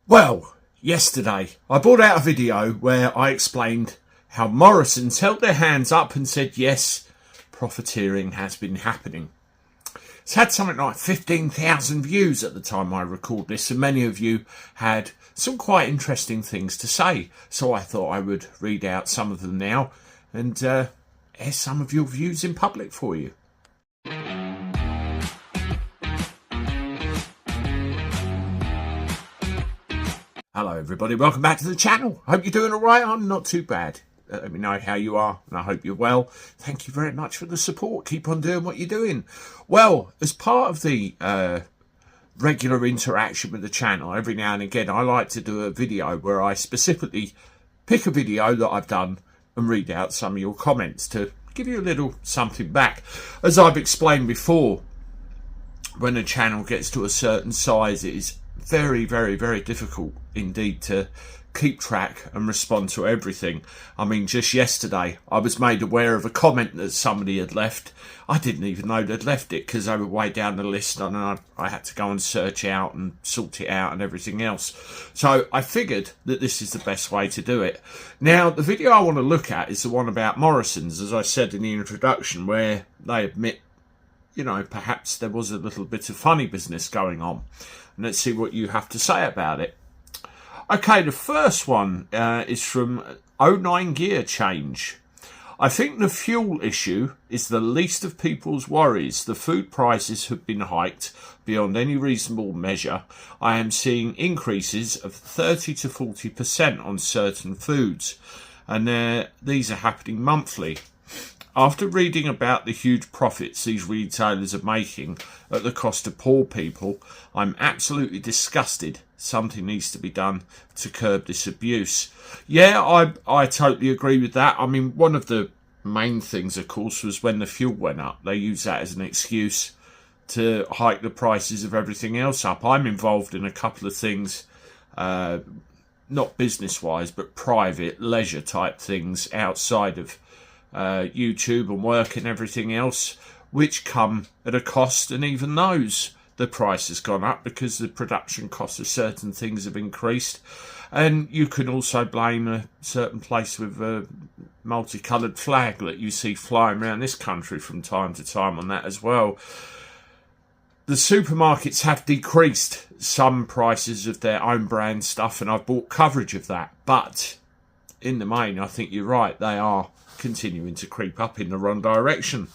Well, yesterday I brought out a video where I explained how Morrisons held their hands up and said, yes, profiteering has been happening. It's had something like 15,000 views at the time I record this, and many of you had some quite interesting things to say. So I thought I would read out some of them now and air some of your views in public for you. Hello everybody, welcome back to the channel. Hope you're doing alright. I'm not too bad. Let me know how you are, and I hope you're well. Thank you very much for the support. Keep on doing what you're doing. Well, as part of the regular interaction with the channel, every now and again I like to do a video where I specifically pick a video that I've done and read out some of your comments to give you a little something back. As I've explained before, when a channel gets to a certain size, it is very, very, very difficult indeed to keep track and respond to everything. I mean, just yesterday I was made aware of a comment that somebody had left. I didn't even know they'd left it because they were way down the list, and I had to go and search out and sort it out and everything else. So I figured that this is the best way to do it. Now, the video I want to look at is the one about Morrisons, as I said in the introduction, where they admit, you know, perhaps there was a little bit of funny business going on. And let's see what you have to say about it. Okay, the first one is from 09 Gear Change. I think the fuel issue is the least of people's worries. The food prices have been hiked beyond any reasonable measure. I am seeing increases of 30 to 40% on certain foods, and these are happening monthly. After reading about the huge profits these retailers are making at the cost of poor people, I'm absolutely disgusted. Something needs to be done to curb this abuse. Yeah, I totally agree with that. I mean, one of the main things, of course, was when the fuel went up. They used that as an excuse to hike the prices of everything else up. I'm involved in a couple of things, not business-wise, but private, leisure-type things outside of YouTube and work and everything else, which come at a cost, and even those the price has gone up because the production costs of certain things have increased. And you can also blame a certain place with a multicoloured flag that you see flying around this country from time to time on that as well. The supermarkets have decreased some prices of their own brand stuff, and I've bought coverage of that, but in the main I think you're right, they are continuing to creep up in the wrong direction.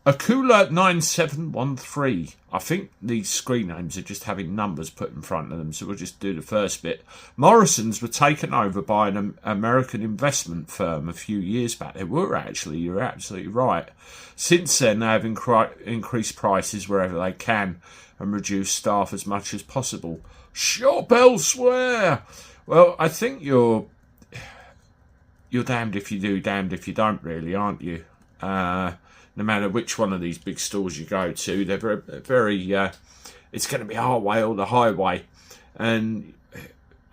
Akula 9713. I think these screen names are just having numbers put in front of them, so we'll just do the first bit. Morrisons were taken over by an American investment firm a few years back. They were actually, you're absolutely right. Since then, they have increased prices wherever they can and reduced staff as much as possible. Shop elsewhere. Well, I think you're damned if you do, damned if you don't, really, aren't you? No matter which one of these big stores you go to, they're very it's going to be our way or the highway. And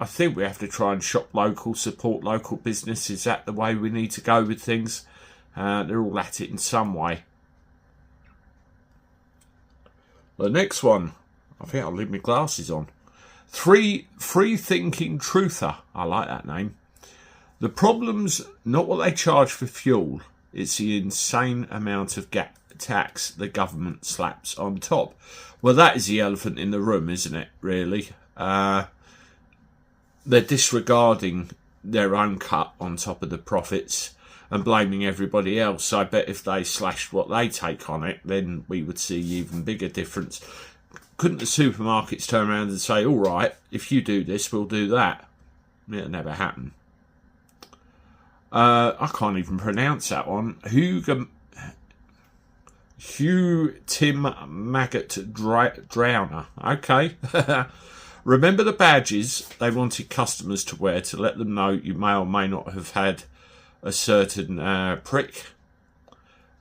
I think we have to try and shop local, support local business. Is that the way we need to go with things? They're all at it in some way. The next one, I think I'll leave my glasses on. Free Thinking Truther. I like that name. The problem's not what they charge for fuel, it's the insane amount of tax the government slaps on top. Well, that is the elephant in the room, isn't it, really? They're disregarding their own cut on top of the profits and blaming everybody else. I bet if they slashed what they take on it, then we would see even bigger difference. Couldn't the supermarkets turn around and say, all right, if you do this, we'll do that? It'll never happen. I can't even pronounce that one. Hugh Tim Maggot Drowner. Okay. Remember the badges they wanted customers to wear to let them know you may or may not have had a certain prick?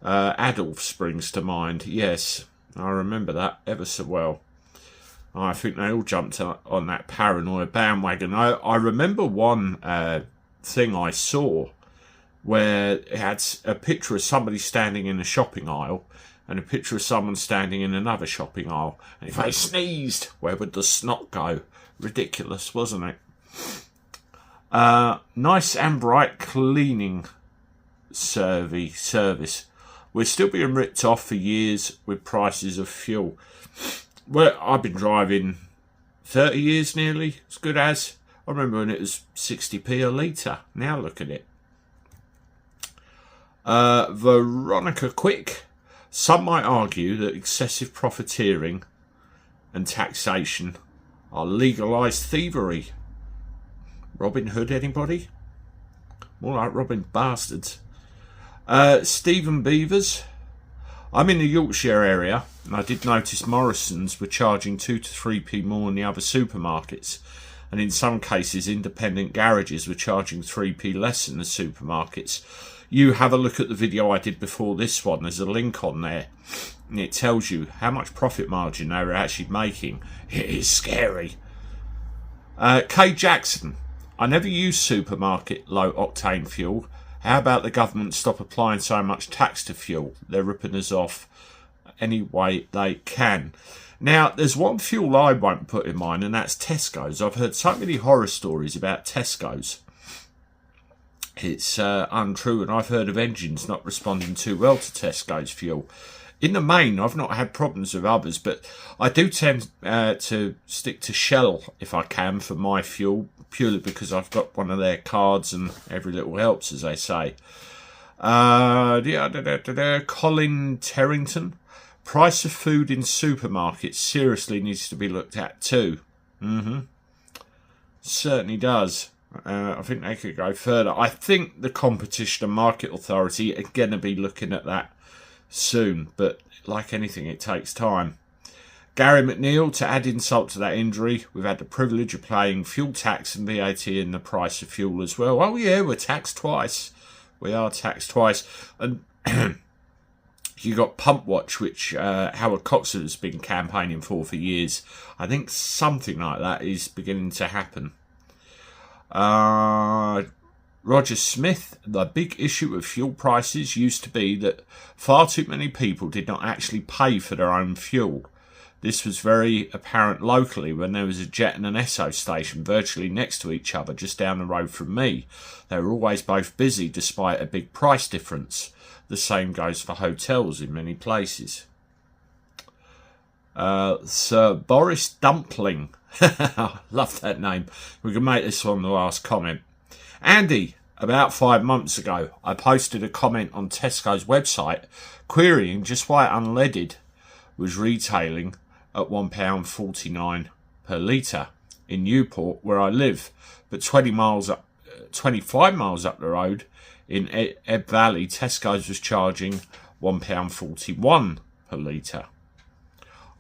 Adolf springs to mind. Yes, I remember that ever so well. I think they all jumped on that paranoia bandwagon. I remember one thing I saw where it had a picture of somebody standing in a shopping aisle and a picture of someone standing in another shopping aisle. And if they sneezed, where would the snot go? Ridiculous, wasn't it? Nice and bright cleaning service. We're still being ripped off for years with prices of fuel. Well, I've been driving 30 years nearly, as good as. I remember when it was 60p a litre. Now look at it. Veronica Quick. Some might argue that excessive profiteering and taxation are legalised thievery. Robin Hood, anybody? More like Robin Bastards. Stephen Beavers. I'm in the Yorkshire area, and I did notice Morrisons were charging 2 to 3p more than the other supermarkets, and in some cases independent garages were charging 3p less than the supermarkets. You have a look at the video I did before this one. There's a link on there, and it tells you how much profit margin they were actually making. It is scary. Kay Jackson. I never use supermarket low-octane fuel. How about the government stop applying so much tax to fuel? They're ripping us off any way they can. Now, there's one fuel I won't put in mine, and that's Tesco's. I've heard so many horror stories about Tesco's. It's untrue, and I've heard of engines not responding too well to Tesco's fuel. In the main, I've not had problems with others, but I do tend to stick to Shell if I can for my fuel, purely because I've got one of their cards and every little helps, as they say. Colin Terrington. Price of food in supermarkets seriously needs to be looked at too. Certainly does. I think they could go further. I think the Competition and Market Authority are going to be looking at that soon, but like anything, it takes time. Gary McNeil, to add insult to that injury, we've had the privilege of paying fuel tax and VAT in the price of fuel as well. Oh yeah, we're taxed twice. We are taxed twice. And you got Pump Watch, which Howard Cox has been campaigning for years. I think something like that is beginning to happen. Roger Smith, the big issue with fuel prices used to be that far too many people did not actually pay for their own fuel. This was very apparent locally when there was a Jet and an Esso station virtually next to each other just down the road from me. They were always both busy despite a big price difference. The same goes for hotels in many places. Sir Boris Dumpling. I love that name. We can make this one the last comment. Andy, about 5 months ago, I posted a comment on Tesco's website querying just why unleaded was retailing at £1.49 per litre in Newport, where I live, but 25 miles up the road in Ebb Valley, Tesco's was charging £1.41 per litre.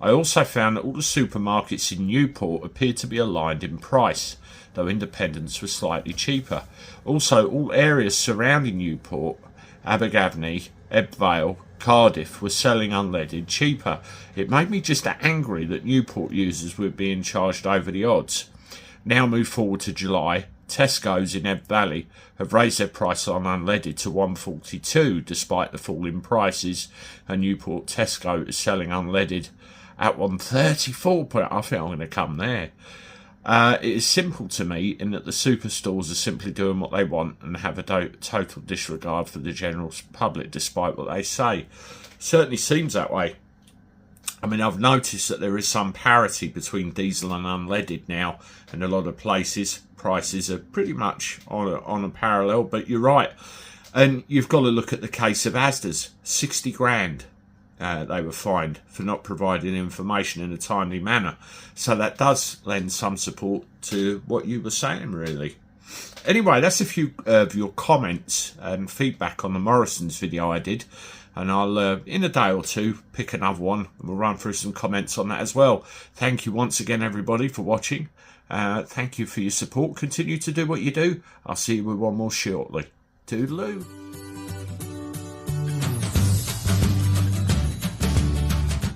I also found that all the supermarkets in Newport appeared to be aligned in price, though independents were slightly cheaper. Also, all areas surrounding Newport, Abergavenny, Ebb Vale, Cardiff, were selling unleaded cheaper. It made me just angry that Newport users were being charged over the odds. Now move forward to July. Tesco's in Ebb Valley have raised their price on unleaded to $1.42 despite the fall in prices, and Newport Tesco is selling unleaded at $1.34. I think I'm going to come there. It is simple to me in that the superstores are simply doing what they want and have a total disregard for the general public despite what they say. Certainly seems that way. I mean, I've noticed that there is some parity between diesel and unleaded now, and a lot of places prices are pretty much on a parallel, but you're right. And you've got to look at the case of Asda's. 60 grand they were fined for not providing information in a timely manner. So that does lend some support to what you were saying, really. Anyway, that's a few of your comments and feedback on the Morrisons video I did. And I'll, in a day or two, pick another one and we'll run through some comments on that as well. Thank you once again, everybody, for watching. Thank you for your support. Continue to do what you do. I'll see you with one more shortly. Toodaloo.